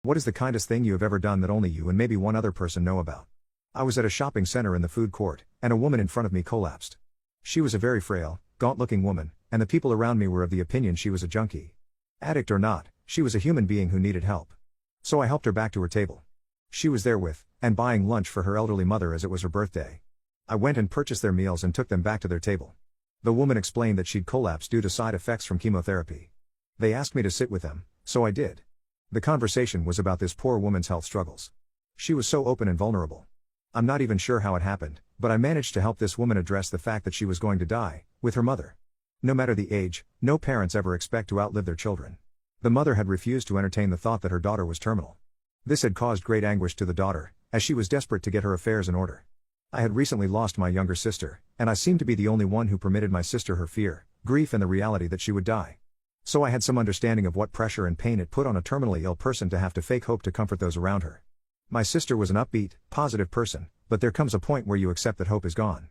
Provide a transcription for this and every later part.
What is the kindest thing you have ever done that only you and maybe one other person know about? I was at a shopping center in the food court, and a woman in front of me collapsed. She was a very frail, gaunt-looking woman, and the people around me were of the opinion she was a junkie. Addict or not, she was a human being who needed help. So I helped her back to her table. She was there with, and buying lunch for her elderly mother as it was her birthday. I went and purchased their meals and took them back to their table. The woman explained that she'd collapsed due to side effects from chemotherapy. They asked me to sit with them, so I did. The conversation was about this poor woman's health struggles. She was so open and vulnerable. I'm not even sure how it happened, but I managed to help this woman address the fact that she was going to die, with her mother. No matter the age, no parents ever expect to outlive their children. The mother had refused to entertain the thought that her daughter was terminal. This had caused great anguish to the daughter, as she was desperate to get her affairs in order. I had recently lost my younger sister, and I seemed to be the only one who permitted my sister her fear, grief and the reality that she would die. So I had some understanding of what pressure and pain it put on a terminally ill person to have to fake hope to comfort those around her. My sister was an upbeat, positive person, but there comes a point where you accept that hope is gone.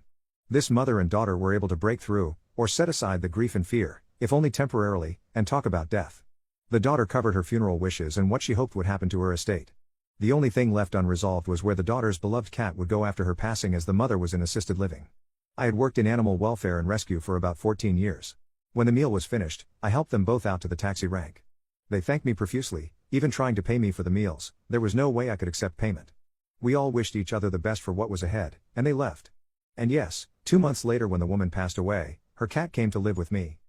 This mother and daughter were able to break through, or set aside the grief and fear, if only temporarily, and talk about death. The daughter covered her funeral wishes and what she hoped would happen to her estate. The only thing left unresolved was where the daughter's beloved cat would go after her passing, as the mother was in assisted living. I had worked in animal welfare and rescue for about 14 years. When the meal was finished, I helped them both out to the taxi rank. They thanked me profusely, even trying to pay me for the meals. There was no way I could accept payment. We all wished each other the best for what was ahead, and they left. And yes, 2 months later when the woman passed away, her cat came to live with me.